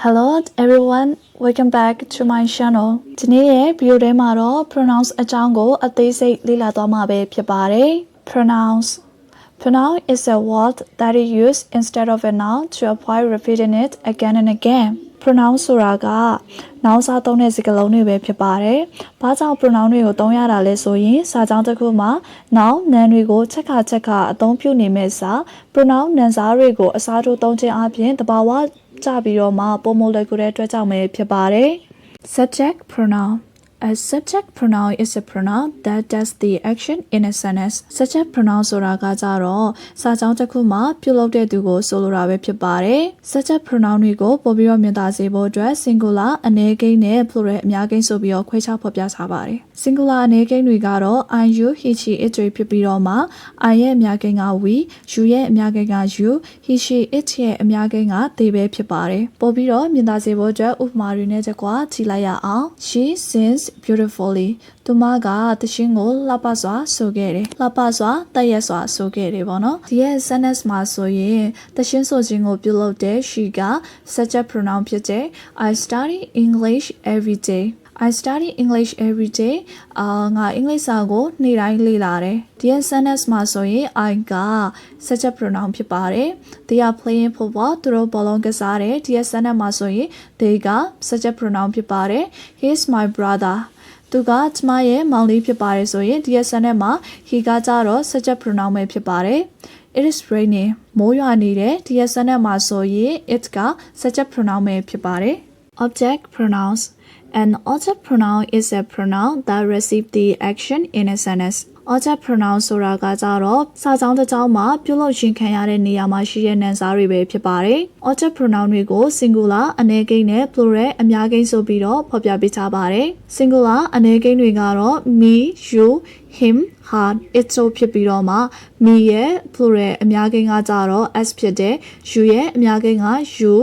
Hello everyone, welcome back to my channel. ဒီနေ့ရဲ့ video ထဲမှာတော့ pronouns အကြောင်းကိုအသေးစိတ်လေ့လာသွားမှာပဲဖြစ်ပါတယ်။ Pronoun is a word that is used instead of a noun to avoid repeating it again and again. Pronoun ဆိုတာက noun စားသုံးတဲ့စကားလုံးတွေပဲဖြစ်ပါတယ်။ဘာကြောင့် pronoun တွေကိုသုံးရတာလဲဆိုရင်စာကြောင်းတစ်ခုမှာ noun နာမ်တွေကိုချက်ခါအသုံးပြုနေမဲ့စာ pronoun နာမ်စားတွေကိုအစားထိုးသုံးခြင်းအပြင်တဘာဝကြပြီးတော့မှပုံမလွယ်ကူတဲ့အတွက်ကြောင့်ပဲဖြစ်ပါတယ်။ Subject pronoun. A subject pronoun is a pronoun that does the action in a sentence. Subject pronoun ဆိုတာကကြတော့စာကြောင်းတစ်ခုမှာပြုလုပ်တဲ့သူကိုဆိုလိုတာပဲဖြစ်ပါတယ်။ Subject pronoun တွေကိုပို့ပြီးတော့မြင်သာစေဖို့အတွက် singular အနည်းကိန်းနဲ့ plural အများကိန်းဆိုပြီးတော့ခွဲခြားဖော်ပြထားပါတယ်။ Singular အနည်းကိန်းတွေကတော့ I, you, he, she, it တွေဖြစ်ပြီးတော့မှ I ရဲ့အများကိန်းက we, you ရဲ့အများကိန်းက you, he, she, it ရဲ့အများကိန်းက they ပဲဖြစ်ပါတယ်။ပို့ပြီးတော့မြင်သာစေဖို့အတွက်ဥပမာတွေနဲ့ကြွားကြည့်လိုက်ရအောင်။ She sings beautifully. သူမကသချင်းကိုလှပစွာဆိုခဲ့တယ်။လှပစွာတက်ရက်စွာဆိုခဲ့တယ်ပေါ့နော်။ဒီရဲ့ sentence မှာဆိုရင်သချင်းဆိုခြင်းကိုပြုလုပ်တဲ့ she က subject pronoun ဖြစ်တဲ့ I study English every day. I study English every day. ငါအင်္ဂလိပ်စာကိုနေ့တိုင်းလေ့လာတယ်။ဒီရဲ့ sentence မှာဆိုရင် I က subject pronoun ဖြစ်ပါတယ်။ They are playing football. သူတို့ဘောလုံးကစားတယ်။ဒီရဲ့ sentence မှာဆိုရင် they က subject pronoun ဖြစ်ပါတယ်။ He is my brother. သူကကျမရဲ့မောင်လေးဖြစ်ပါတယ်ဆိုရင်ဒီရဲ့ sentence မှာ he ကကြတော့ subject pronoun ပဲဖြစ်ပါတယ်။ It is raining. မိုးရွာနေတယ်ဒီရဲ့ sentence မှာဆိုရင် it က subject pronoun ပဲဖြစ်ပါတယ်။ Object pronouns. An object pronoun is a pronoun that receives the action in a sentence. Object pronoun ဆိုတာကကြတော့စာကြောင်းတစ်ကြောင်းမှာပြုလုပ်ခြင်းခံရတဲ့နေရာမှာရှိတဲ့နာမ်စားတွေပဲဖြစ်ပါတယ်။ Object pronoun တွေကို singular အနည်းကိန်းနဲ့ plural အများကိန်းဆိုပြီးတော့ဖော်ပြပေးထားပါတယ်။ Singular အနည်းကိန်းတွေကတော့ me, you, him, her, it တို့ဖြစ်ပြီးတော့မှ me ရဲ့ plural အများကိန်းကကြတော့ s ဖြစ်တယ်။ you ရဲ့အများကိန်းက you,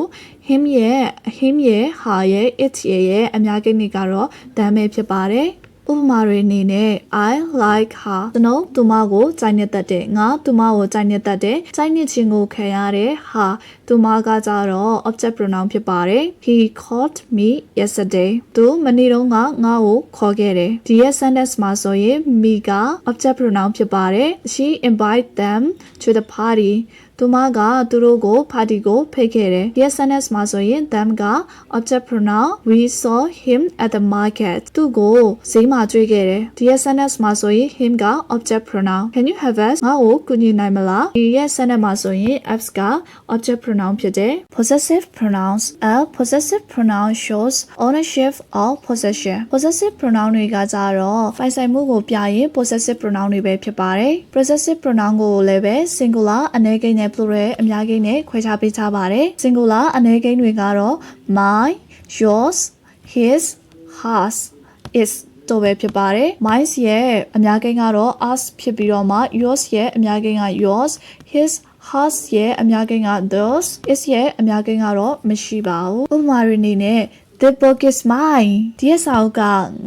him ရဲ့ her ရဲ့ it ရဲ့အများကိန်းတွေကတော့ them ပဲဖြစ်ပါတယ်။ဥပမာတွေအနေနဲ့ I like her ကျွန်တော်သူမကိုကြိုက်နေတတ်တယ်ငါသူမကိုကြိုက်နေတတ်တယ်ကြိုက်နေခြင်းကိုခံရတဲ့ her သူမကကြတော့ object pronoun ဖြစ်ပါတယ် He called me yesterday သူမနေ့တုန်းကငါ့ကိုခေါ်ခဲ့တယ်ဒီရဲ့ sentence မှာဆိုရင် me က object pronoun ဖြစ်ပါတယ် She invited them to the party သူမကသူတို့ကို party ကိုဖိတ်ခဲ့တယ်ဒီရဲ့ sentence မှာဆိုရင် them က object pronoun We saw him at the market သူကိုဈေးမှာတွေ့ခဲ့တယ်ဒီရဲ့ sentence မှာဆိုရင် him က object pronoun Can you have us ငါ့ကိုကူညီနိုင်မလားဒီရဲ့ sentence မှာဆိုရင် us က object pronoun ဖြစ်တယ် Possessive pronouns A possessive pronoun shows ownership or possession Possessive pronoun တွေကကြတော့ပိုင်ဆိုင်မှုကိုပြရင် possessive pronoun တွေပဲဖြစ်ပါတယ် Possessive pronoun ကိုလည်းပဲ singular အနည်းကိန်းနဲ့ plural အများကိန်းနဲ့ခွဲခြားပေးထားပါတယ် Singular အနည်းကိန်းတွေကတော့ my, yours, his, hers, its တို့ပဲဖြစ်ပါတယ် mine ရဲ့အများကိန်းကတော့ us ဖြစ်ပြီးတော့မှ yours ရဲ့အများကိန်းက yours, his, hers ရဲ့အများကိန်းက theirs, its ရဲ့အများကိန်းကတော့မရှိပါဘူးဥပမာတွေအနေနဲ့The book is mine ဒီရဲ့စာအုပ်က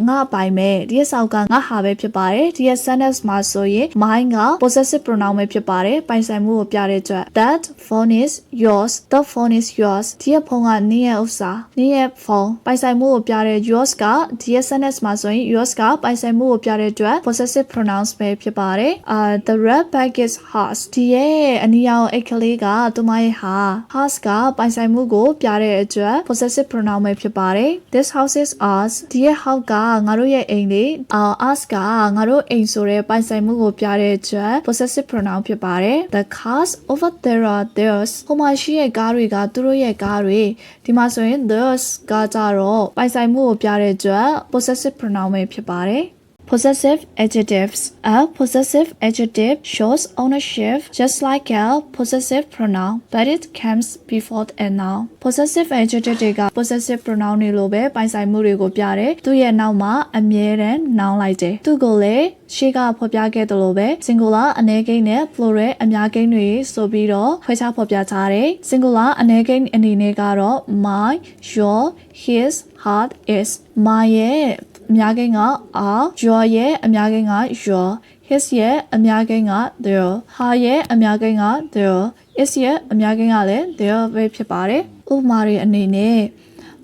ငါပိုင်မဲ့ဒီရဲ့စာအုပ်ကငါဟာပဲဖြစ်ပါတယ်ဒီရဲ့ sentence မှာဆိုရင် mine က possessive pronoun ပဲဖြစ်ပါတယ်ပိုင်ဆိုင်မှုကိုပြတဲ့အတွက် That phone is yours The phone is yours ဒီရဲ့ဖုန်းကနင်းရဲ့ဥစ္စာနင်းရဲ့ဖုန်းပိုင်ဆိုင်မှုကိုပြတဲ့ yours ကဒီရဲ့ sentence မှာဆိုရင် yours ကပိုင်ဆိုင်မှုကိုပြတဲ့အတွက် possessive pronouns ပဲဖြစ်ပါတယ်The red bag is hers ဒီရဲ့အနီရောင်အိတ်ကလေးကသူမရဲ့ဟာ hers ကပိုင်ဆိုင်မှုကိုပြတဲ့အတွက် possessive pronoun ပဲဖြစ်This house is ours ဒီရဲ့ house ကငါတို့ရဲ့အိမ်လေးours ကငါတို့အိမ်ဆိုတဲ့ပိုင်ဆိုင်မှုကိုပြတဲ့အတွက် possessive pronoun ဖြစ်ပါတယ် The cars over there are theirs ဟိုမှာရှိတဲ့ကားတွေကသူတို့ရဲ့ကားတွေဒီမှာဆိုရင် theirs ကကြတော့ပိုင်ဆိုင်မှုကိုပြတဲ့အတွက် possessive pronoun ပဲဖြစ်ပါတယ်Possessive adjectives A possessive adjective shows ownership just like a possessive pronoun, but it comes before a noun. Possessive adjective တွေက possessive pronoun တွေလိုပဲပိုင်ဆိုင်မှုတွေကိုပြတယ်။သူ့ရဲ့နောက်မှာအမြဲတမ်း noun လိုက်တယ်။သူ့ကိုလည်းရှေ့ကဖော်ပြခဲ့သလိုပဲ singular အနည်းကိန်းနဲ့ plural အများကိန်းတွေဆိုပြီးတော့ခွဲခြားဖော်ပြထားတယ်။ singular အနည်းကိန်းအနေနဲ့ကတော့ my, your, his, her, its. my ရဲ့အများကိန်းက are your ရဲ့အများကိန်းက your his ရဲ့အများကိန်းက their her ရဲ့အများကိန်းက their its ရဲ့အများကိန်းကလည်း their ပဲဖြစ်ပါတယ် ဥပမာတွေအနေနဲ့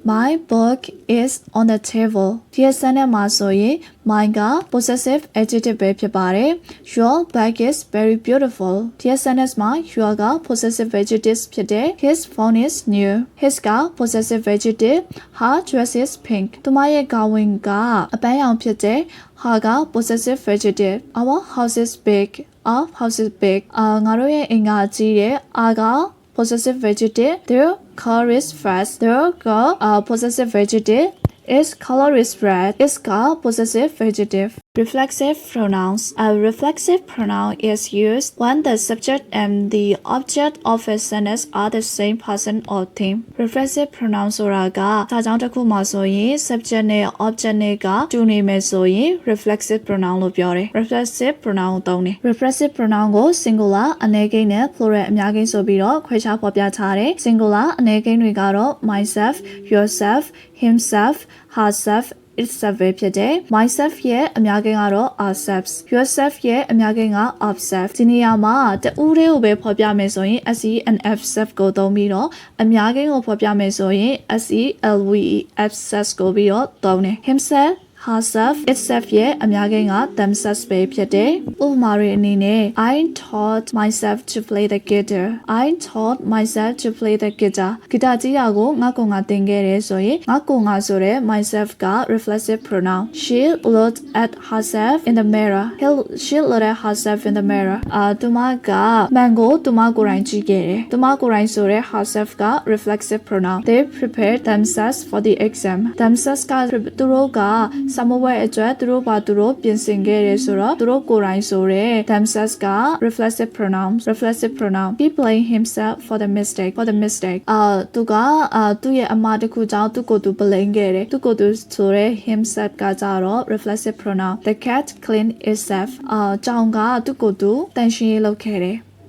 My book is on the table ဒီစနစ်မှာဆိုရင် my က possessive adjective ပဲဖြစ်ပါတယ် Your bag is very beautiful ဒီစနစ်မှာ your က possessive adjective ဖြစ်တယ် His phone is new His က possessive adjective Her dress is pink သူမရဲ့ခေါင်းဝင်ကအပန်းရောင်ဖြစ်တယ် Her က possessive adjective Our house is big Our house is big ငါတို့ရဲ့အိမ်ကကြီးတယ် Our က possessive adjective Their car is fast Their car possessive adjective Its color is red Its car possessive adjective Reflexive pronouns A reflexive pronoun is used when the subject and the object of a sentence are the same person or thing Reflexive pronoun ဆိုတာကစာကြောင်းတစ်ခုမှာဆိုရင် subject နဲ့ object နဲ့ကတူနေမယ်ဆိုရင် reflexive pronoun လို့ပြောတယ် Reflexive pronoun ကိုသုံးတယ် Reflexive pronoun ကို singular အနည်းကိန်းနဲ့ plural အများကိန်းဆိုပြီးတော့ခွဲခြားဖော်ပြထားတယ် Singular အနည်းကိန်းတွေကတော့ myself yourself himself herself itself ပဲဖြစ်တယ် myself ရဲ့အများကိန်းကတော့ ourselves yourself ရဲ့အများကိန်းက ourselves ဒီနေရာမှာတဦးလေးကိုပဲဖော်ပြမယ်ဆိုရင် se and f self ကိုသုံးပြီးတော့အများကိန်းကိုဖော်ပြမယ်ဆိုရင် self f self ကိုပြီးတော့သုံးတယ် himself herself itself ရဲ့အများကိန်းက themselves ပဲဖြစ်တယ်ဥပမာတွေအနေနဲ့ I taught myself to play the guitar I taught myself to play the guitar ဂီတာကြီးတာကိုငါကိုငါသင်ခဲ့တယ်ဆိုရင်ငါကိုငါဆိုတဲ့ myself က reflexive pronoun she looked at herself in the mirror she looked at herself in the mirror သူမကမှန်ကိုသူမကိုယ်တိုင်ကြည့်ခဲ့တယ်သူမကိုယ်တိုင်ဆိုတဲ့ herself က reflexive pronoun they prepared themselves for the exam themselves ကသူတို့ကစာမဝဲအတွက်သူတို့ဘာသူတို့ပြင်ဆင်ခဲ့တယ်ဆိုတော့သူတို့ကိုယ်တိုင်ဆိုတဲ့ themselves က reflexive pronoun he blamed himself for the mistakeသူကသူ့ရဲ့အမှားတစ်ခုကြောင့်သူ့ကိုယ်သူ blame ခဲ့တယ်သူ့ကိုယ်သူဆိုတဲ့ himself ကကြတော့ reflexive pronoun the cat cleaned itself ကြောင်ကသူ့ကိုယ်သူတန်ရှင်းရေးလုပ်ခဲ့တယ်